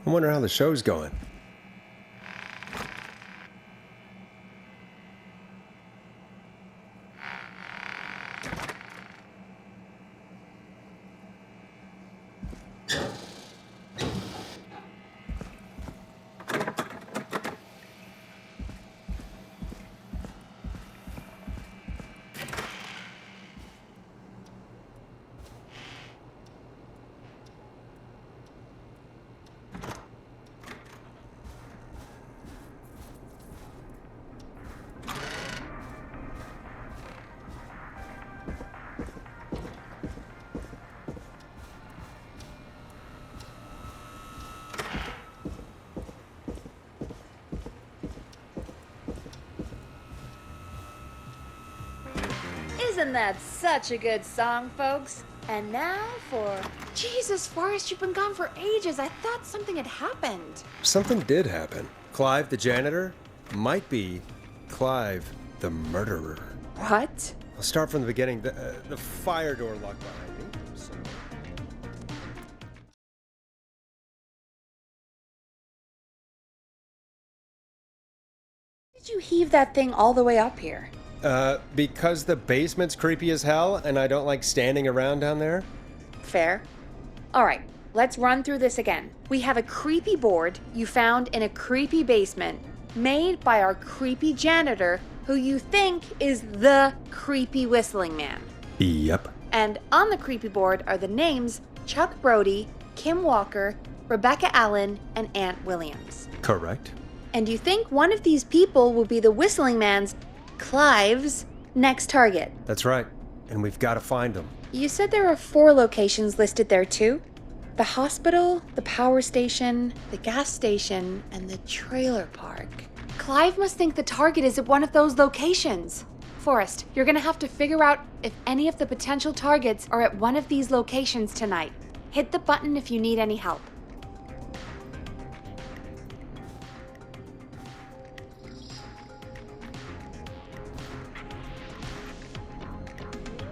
I wonder how the show's going. Isn't that such a good song, folks? And now for... Jesus, Forrest, you've been gone for ages. I thought something had happened. Something did happen. Clive the janitor might be Clive the murderer. What? I'll start from the beginning. The fire door locked behind me. So... Did you heave that thing all the way up here? Because the basement's creepy as hell and I don't like standing around down there? Fair. All right, let's run through this again. We have a creepy board you found in a creepy basement made by our creepy janitor who you think is the creepy whistling man. Yep. And on the creepy board are the names Chuck Brody, Kim Walker, Rebecca Allen, and Aunt Williams. Correct. And you think one of these people will be the whistling man's, Clive's, next target. That's right. And we've got to find him. You said there are 4 locations listed there too? The hospital, the power station, the gas station, and the trailer park. Clive must think the target is at one of those locations. Forrest, you're gonna have to figure out if any of the potential targets are at one of these locations tonight. Hit the button if you need any help.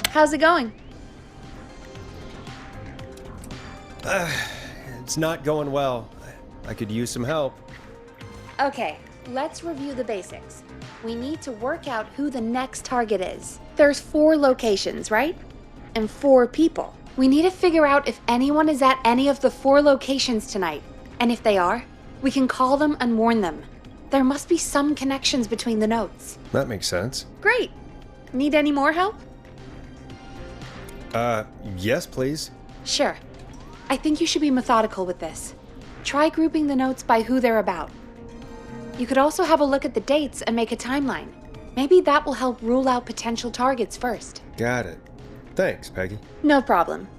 How's it going? It's not going well. I could use some help. Okay, let's review the basics. We need to work out who the next target is. There's 4 locations, right? And 4 people. We need to figure out if anyone is at any of the 4 locations tonight. And if they are, we can call them and warn them. There must be some connections between the notes. That makes sense. Great. Need any more help? Yes, please. Sure. I think you should be methodical with this. Try grouping the notes by who they're about. You could also have a look at the dates and make a timeline. Maybe that will help rule out potential targets first. Got it. Thanks, Peggy. No problem.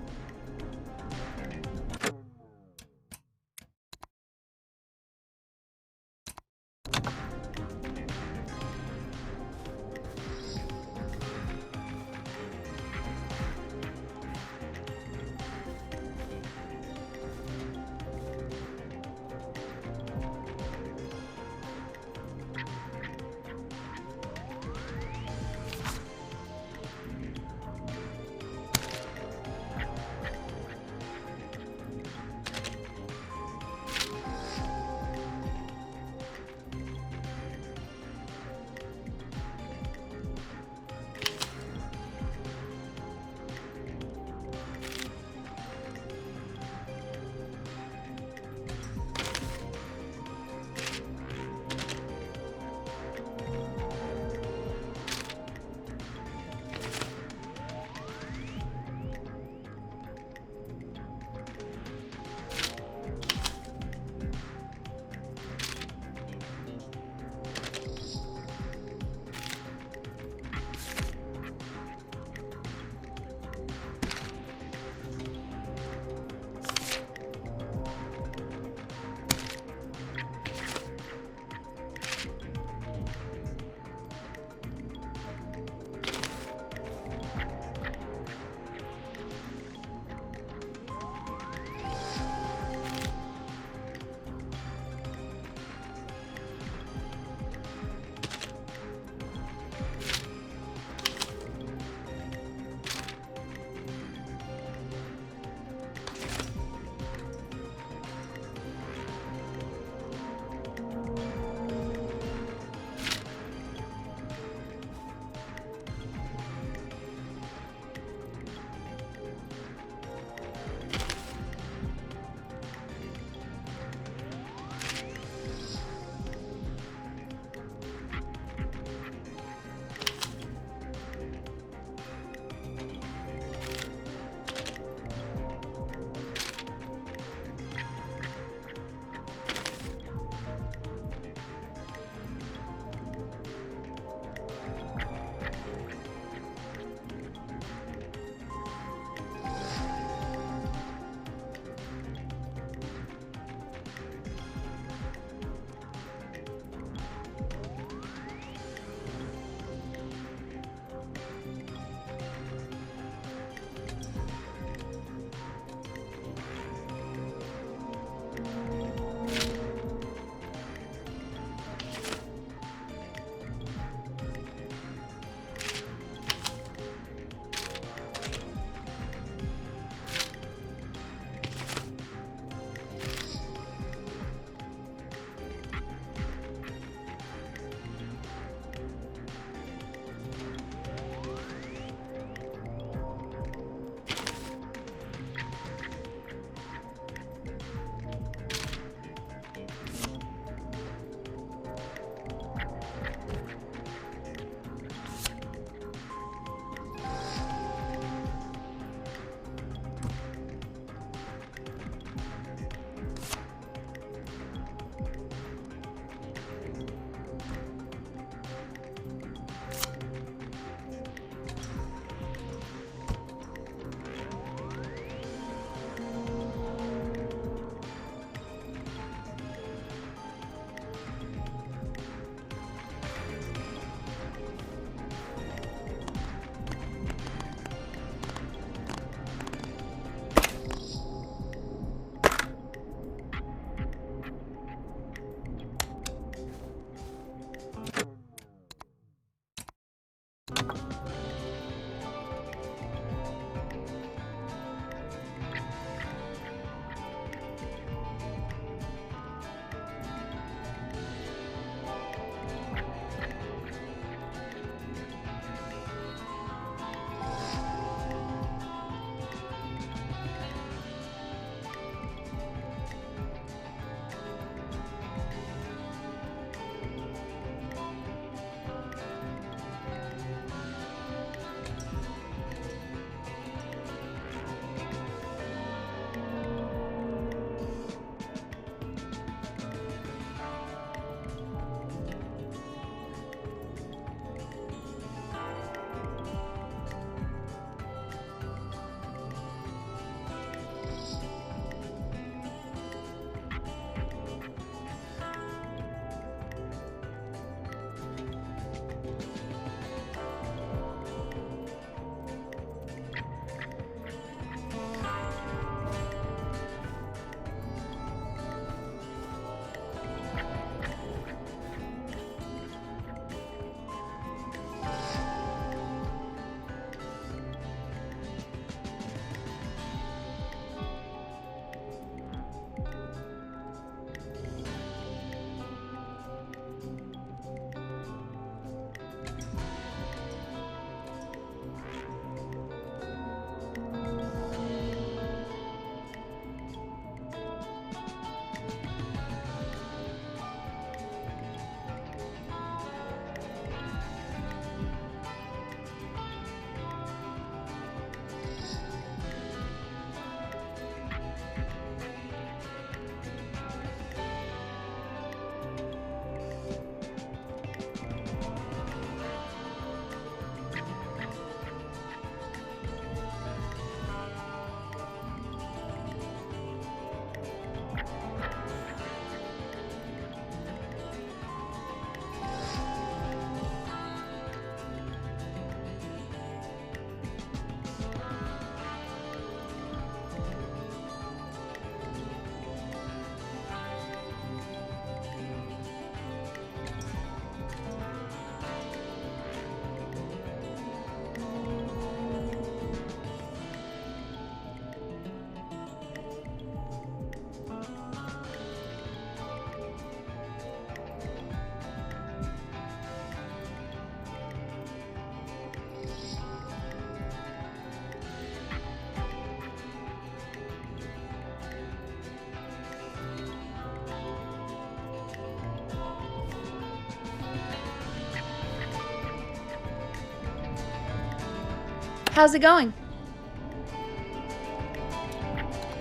How's it going?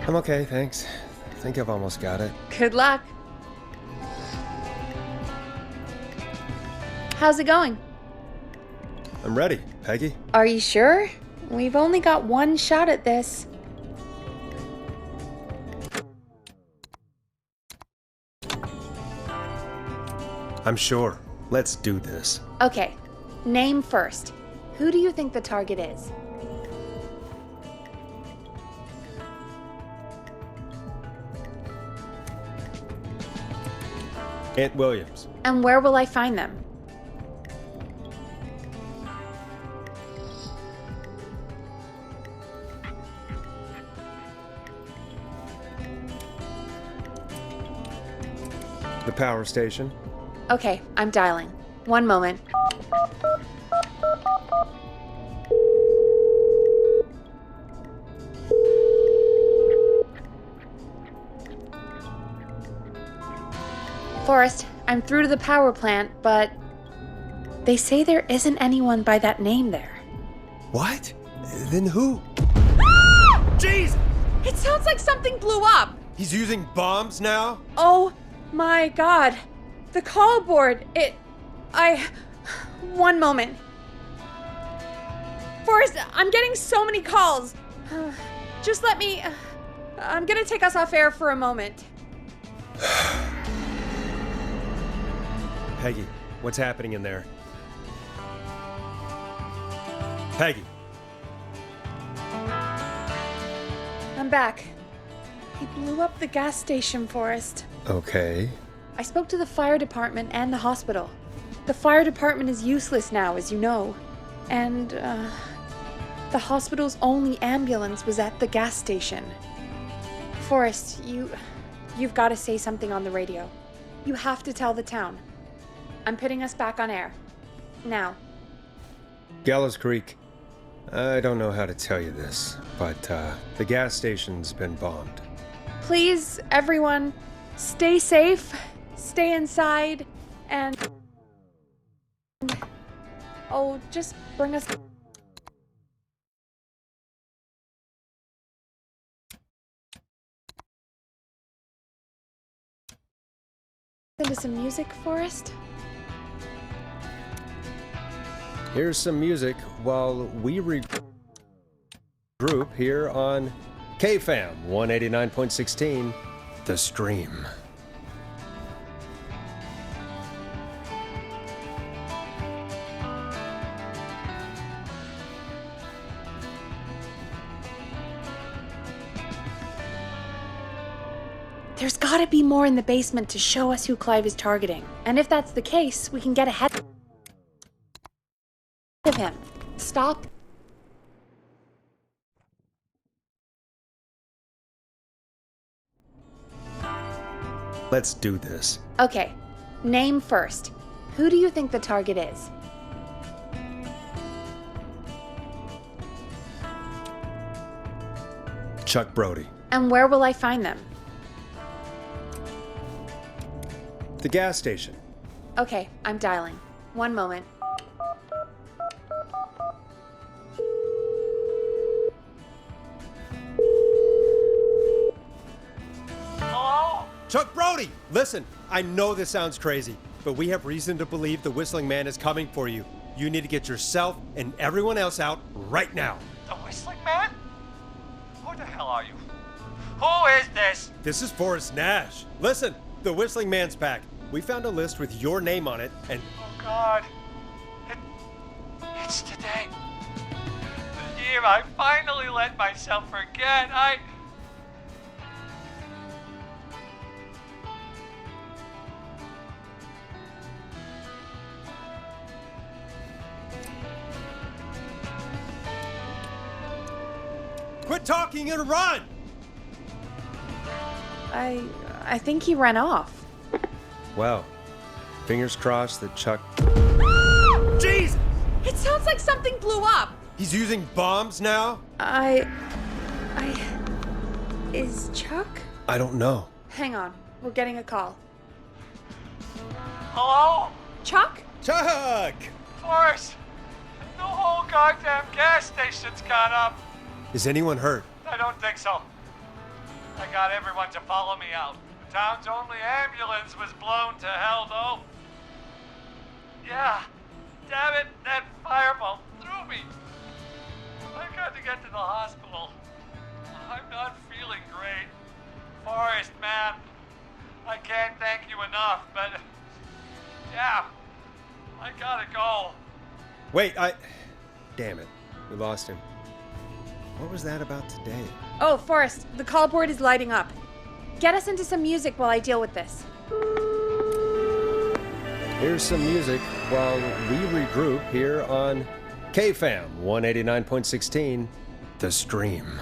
I'm okay, thanks. I think I've almost got it. Good luck. How's it going? I'm ready, Peggy. Are you sure? We've only got one shot at this. I'm sure. Let's do this. Okay, name first. Who do you think the target is? Aunt Williams. And where will I find them? The power station. Okay, I'm dialing. One moment. Forrest, I'm through to the power plant, but they say there isn't anyone by that name there. What? Then who? Jeez! It sounds like something blew up! He's using bombs now? Oh my god. The call board, one moment. Forrest, I'm getting so many calls. Just let me... I'm gonna take us off air for a moment. Peggy, what's happening in there? Peggy. I'm back. He blew up the gas station, Forrest. Okay. I spoke to the fire department and the hospital. The fire department is useless now, as you know. And, the hospital's only ambulance was at the gas station. Forrest, you've got to say something on the radio. You have to tell the town. I'm putting us back on air. Now. Gallows Creek. I don't know how to tell you this, but, the gas station's been bombed. Please, everyone, stay safe, stay inside, and... Oh, just bring us... into some music, Forrest? Here's some music while we regroup here on KFAM 189.16, The Stream. There's gotta be more in the basement to show us who Clive is targeting. And if that's the case, we can get ahead of him. Stop. Let's do this. Okay, name first. Who do you think the target is? Chuck Brody. And where will I find them? The gas station. Okay, I'm dialing. One moment. Hello? Chuck Brody! Listen, I know this sounds crazy, but we have reason to believe the Whistling Man is coming for you. You need to get yourself and everyone else out right now. The Whistling Man? Who the hell are you? Who is this? This is Forrest Nash. Listen, the Whistling Man's back. We found a list with your name on it, and... Oh God. It's today. The year I finally let myself forget. Quit talking and run! I think he ran off. Well, fingers crossed that Chuck... Jeez! It sounds like something blew up! He's using bombs now? Is Chuck? I don't know. Hang on, we're getting a call. Hello? Chuck? Chuck! Forrest! The whole goddamn gas station's gone up. Is anyone hurt? I don't think so. I got everyone to follow me out. The town's only ambulance was blown to hell, though. Yeah, damn it, that fireball threw me. I got to get to the hospital. I'm not feeling great. Forrest, man, I can't thank you enough, but yeah, I gotta go. Wait, Damn it. We lost him. What was that about today? Oh, Forrest, the call board is lighting up. Get us into some music while I deal with this. Here's some music while we regroup here on KFAM 189.16, The Stream.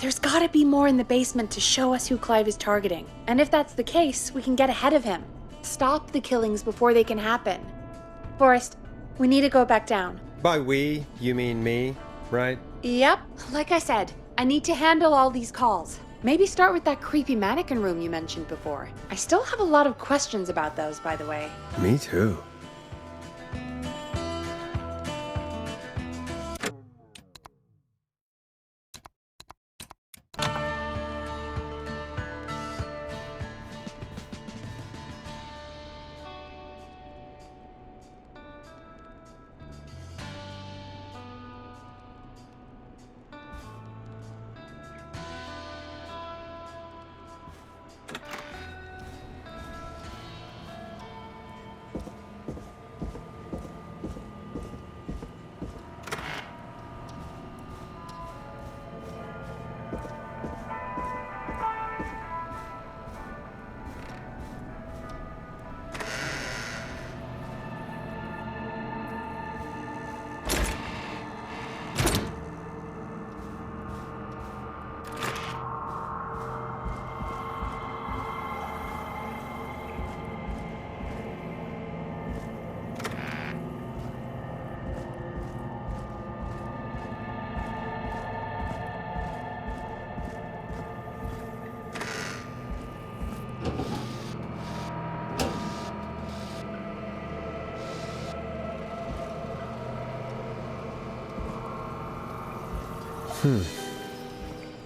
There's gotta be more in the basement to show us who Clive is targeting. And if that's the case, we can get ahead of him. Stop the killings before they can happen. Forrest, we need to go back down. By we, you mean me, right? Yep, like I said, I need to handle all these calls. Maybe start with that creepy mannequin room you mentioned before. I still have a lot of questions about those, by the way. Me too.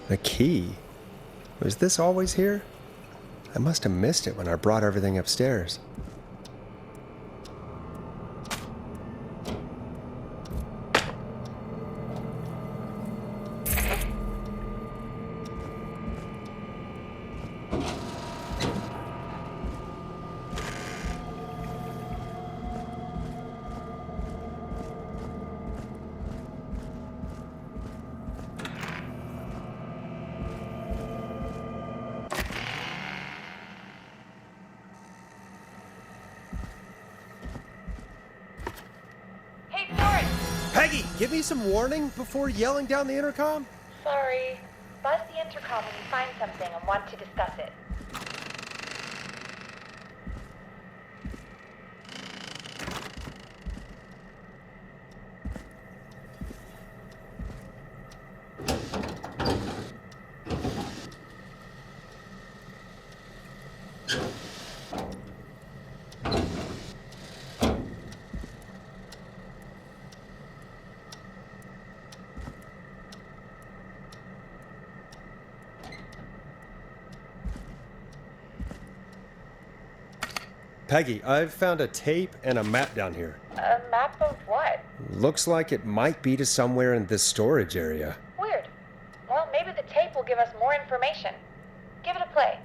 A key? Was this always here? I must have missed it when I brought everything upstairs. Peggy, give me some warning before yelling down the intercom. Sorry. Buzz the intercom when you find something and want to discuss it. Peggy, I've found a tape and a map down here. A map of what? Looks like it might be to somewhere in this storage area. Weird. Well, maybe the tape will give us more information. Give it a play.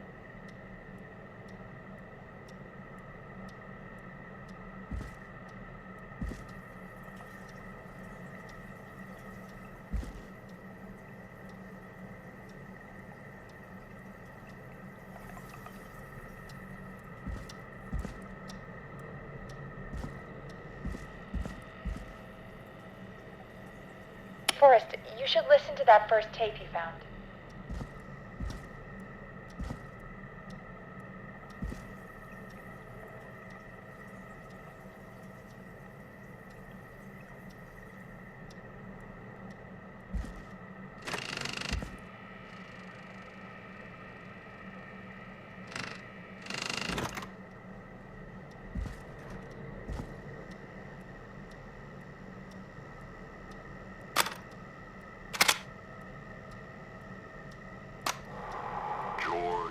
Forrest, you should listen to that first tape you found.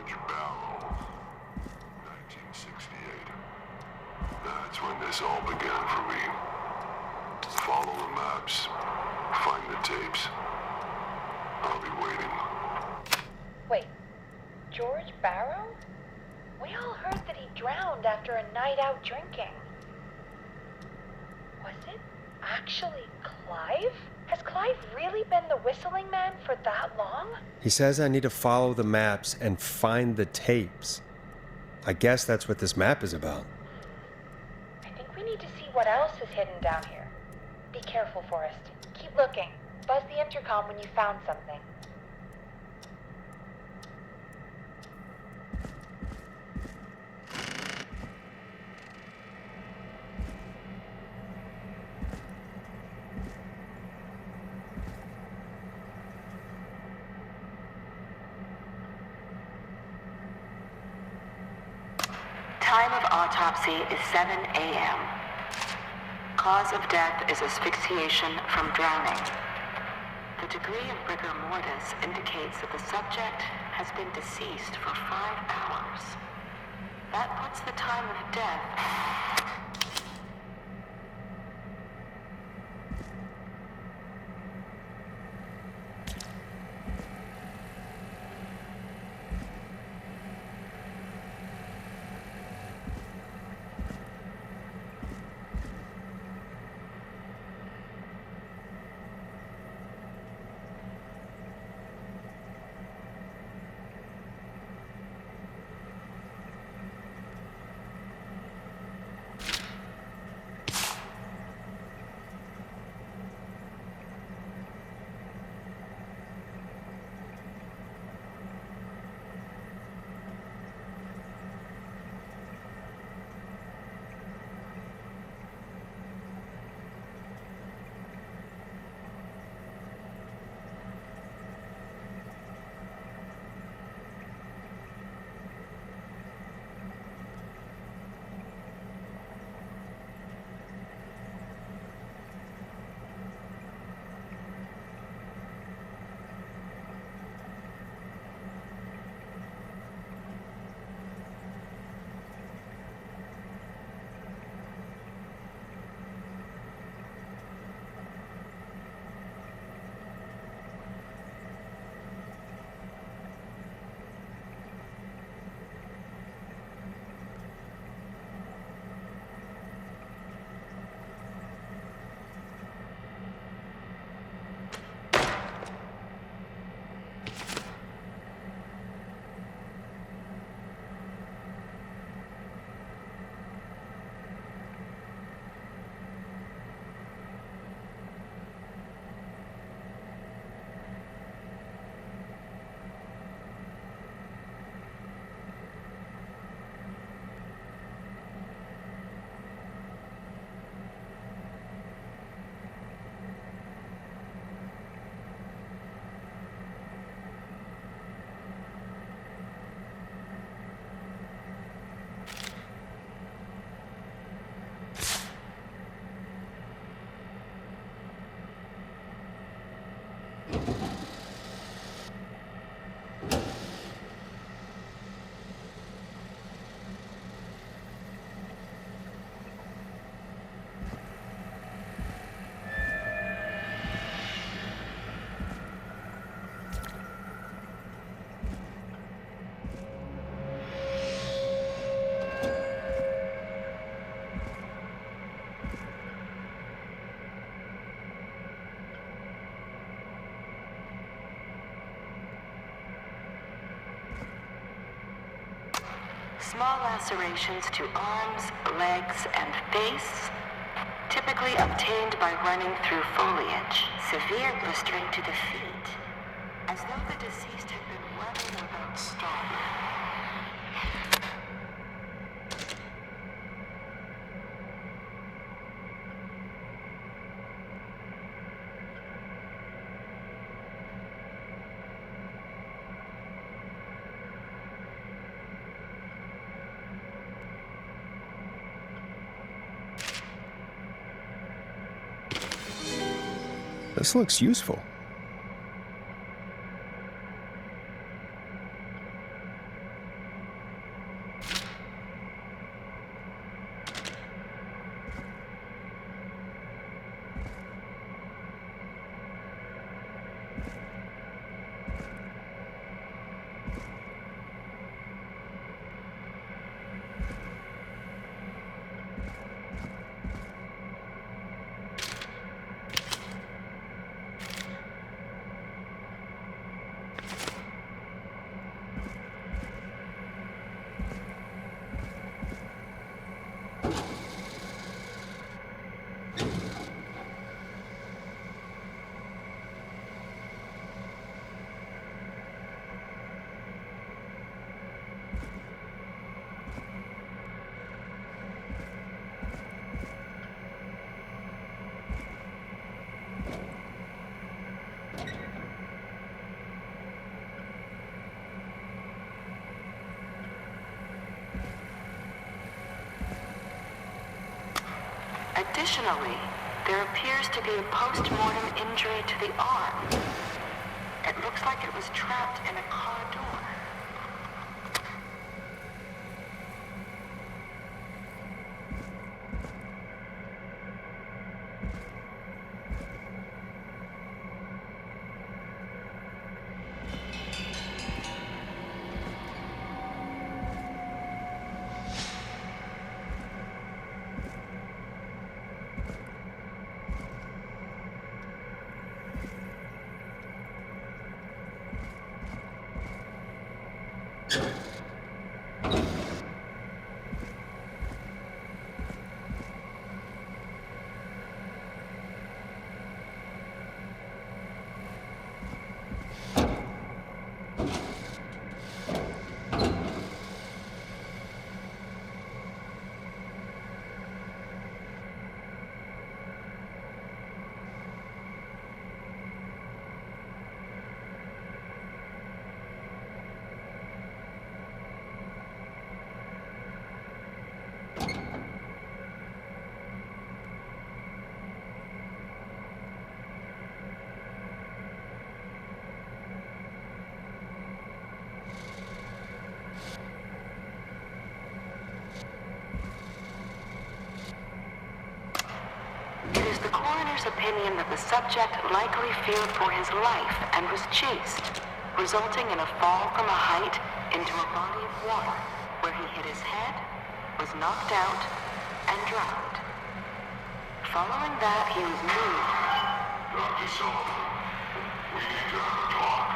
George Barrow, 1968. That's when this all began for me. Follow the maps. Find the tapes. I'll be waiting. Wait, George Barrow? We all heard that he drowned after a night out drinking. Was it actually Clive? Has Clive really been the whistling man for that long? He says I need to follow the maps and find the tapes. I guess that's what this map is about. I think we need to see what else is hidden down here. Be careful, Forrest. Keep looking. Buzz the intercom when you found something. Time of autopsy is 7 a.m. Cause of death is asphyxiation from drowning. The degree of rigor mortis indicates that the subject has been deceased for 5 hours. That puts the time of death... Small lacerations to arms, legs, and face, typically obtained by running through foliage. Severe blistering to the feet, as though the deceased had been running without stopping. This looks useful. Additionally, there appears to be a post-mortem injury to the arm. It looks like it was trapped in a car door. It is the coroner's opinion that the subject likely feared for his life and was chased, resulting in a fall from a height into a body of water, where he hit his head, was knocked out, and drowned. Following that, he was moved. Dr. Sullivan, we need to have a talk.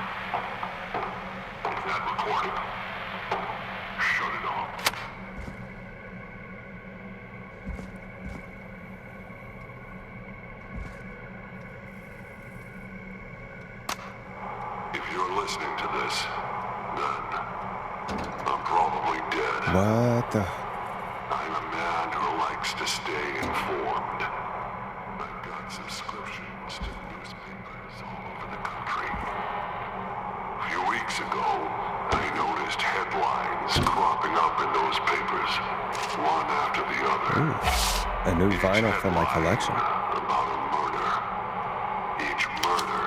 Is that recording? Shut it off. If you're listening to this, then I'm probably dead. What the? I'm a man who likes to stay informed. I've got subscriptions to newspapers all over the country. A few weeks ago, I noticed headlines cropping up in those papers, one after the other. Ooh, a new vinyl for my collection. About a murder. Each murder,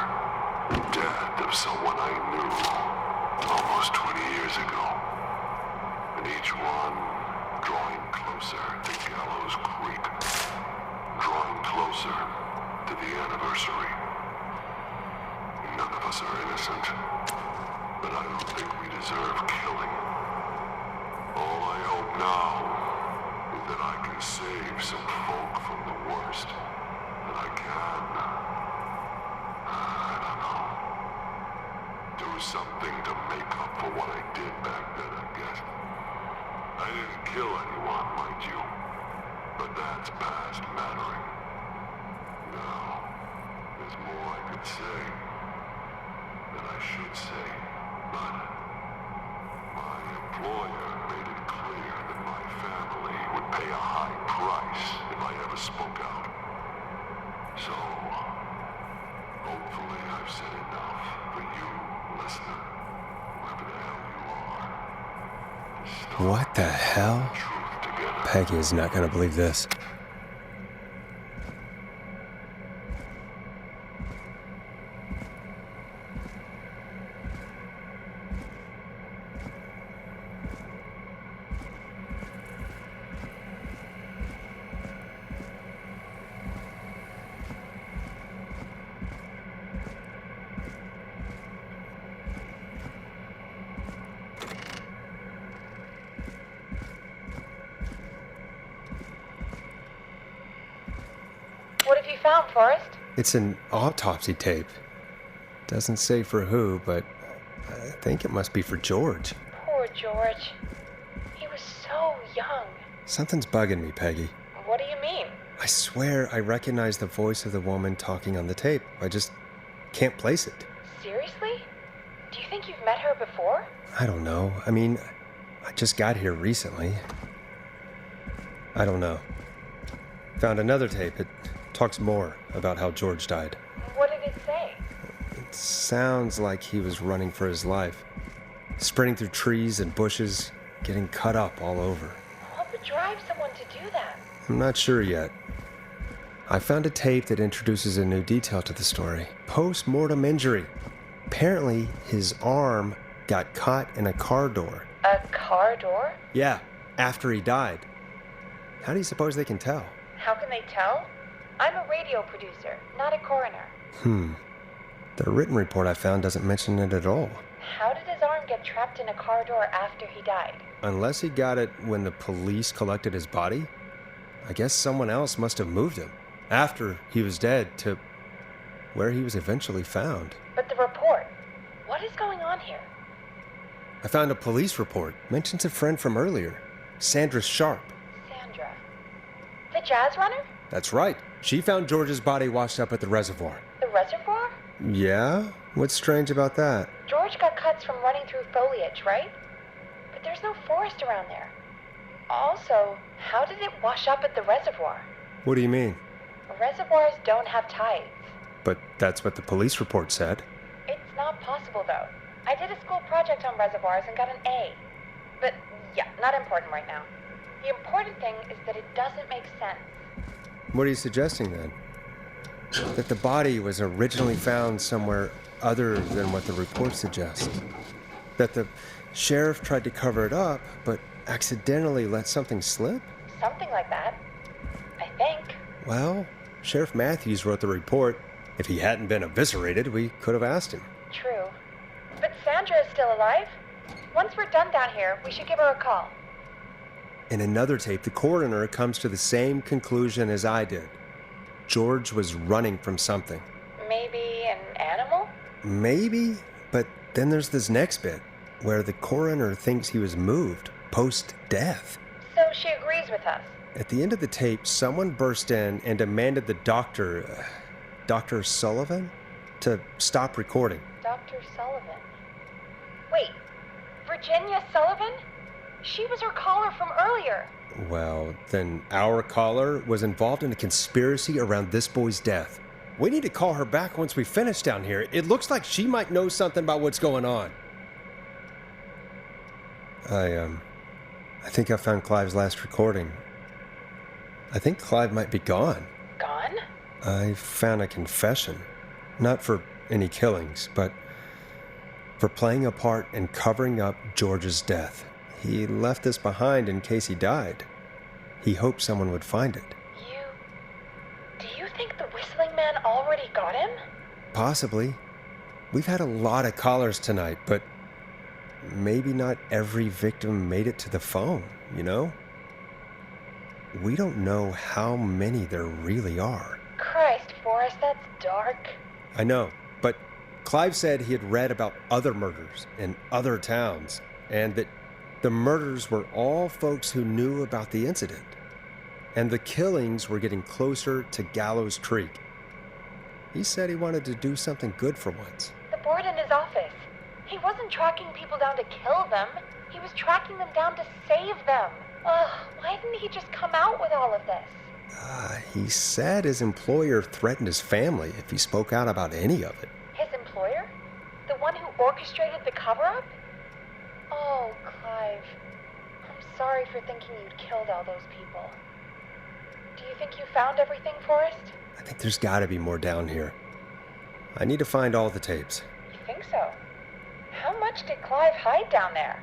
the death of someone I knew almost 20 years ago. And each one drawing closer to Gallows Creek. Drawing closer to the anniversary. None of us are innocent, but I don't think we deserve killing. All I hope now is that I can save some folk from the worst that I can. I don't know. Do something to make up for what I did back then, I guess. I didn't kill anyone, mind you, but that's past mattering. Now, there's more I could say that I should say, but my employer made it clear that my family would pay a high price if I ever spoke out. So, hopefully I've said enough for you, listener, whoever the hell you are. to start What the hell? the truth together. Peggy is not gonna believe this. What have you found, Forrest? It's an autopsy tape. Doesn't say for who, but I think it must be for George. Poor George. He was so young. Something's bugging me, Peggy. What do you mean? I swear I recognize the voice of the woman talking on the tape. I just can't place it. Seriously? Do you think you've met her before? I don't know. I mean, I just got here recently. I don't know. Found another tape. It talks more about how George died. What did it say? It sounds like he was running for his life. Sprinting through trees and bushes, getting cut up all over. What would drive someone to do that? I'm not sure yet. I found a tape that introduces a new detail to the story. Post-mortem injury. Apparently, his arm got caught in a car door. A car door? Yeah, after he died. How do you suppose they can tell? How can they tell? I'm a radio producer, not a coroner. The written report I found doesn't mention it at all. How did his arm get trapped in a car door after he died? Unless he got it when the police collected his body, I guess someone else must have moved him after he was dead to where he was eventually found. But the report, what is going on here? I found a police report. Mentions a friend from earlier, Sandra Sharp. Sandra. The jazz runner? That's right. She found George's body washed up at the reservoir. The reservoir? Yeah? What's strange about that? George got cuts from running through foliage, right? But there's no forest around there. Also, how did it wash up at the reservoir? What do you mean? Reservoirs don't have tides. But that's what the police report said. It's not possible, though. I did a school project on reservoirs and got an A. But, yeah, not important right now. The important thing is that it doesn't make sense. What are you suggesting then? That the body was originally found somewhere other than what the report suggests. That the sheriff tried to cover it up, but accidentally let something slip? Something like that. I think. Well, Sheriff Matthews wrote the report. If he hadn't been eviscerated, we could have asked him. True. But Sandra is still alive? Once we're done down here, we should give her a call. In another tape, the coroner comes to the same conclusion as I did. George was running from something. Maybe an animal? Maybe, but then there's this next bit, where the coroner thinks he was moved post-death. So she agrees with us. At the end of the tape, someone burst in and demanded the doctor, Dr. Sullivan, to stop recording. Dr. Sullivan. Wait, Virginia Sullivan? She was her caller from earlier. Well, then our caller was involved in a conspiracy around this boy's death. We need to call her back once we finish down here. It looks like she might know something about what's going on. I think I found Clive's last recording. I think Clive might be gone. Gone? I found a confession. Not for any killings, but for playing a part in covering up George's death. He left this behind in case he died. He hoped someone would find it. Do you think the Whistling Man already got him? Possibly. We've had a lot of callers tonight, but maybe not every victim made it to the phone, you know? We don't know how many there really are. Christ, Forrest, that's dark. I know, but Clive said he had read about other murders in other towns, and that the murders were all folks who knew about the incident. And the killings were getting closer to Gallows Creek. He said he wanted to do something good for once. The board in his office. He wasn't tracking people down to kill them. He was tracking them down to save them. Ugh, why didn't he just come out with all of this? He said his employer threatened his family if he spoke out about any of it. His employer? The one who orchestrated the cover-up? Oh, Clive. I'm sorry for thinking you'd killed all those people. Do you think you found everything, Forrest? I think there's gotta be more down here. I need to find all the tapes. You think so? How much did Clive hide down there?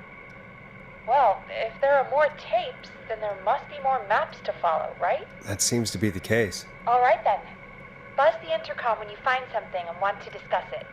Well, if there are more tapes, then there must be more maps to follow, right? That seems to be the case. All right then. Buzz the intercom when you find something and want to discuss it.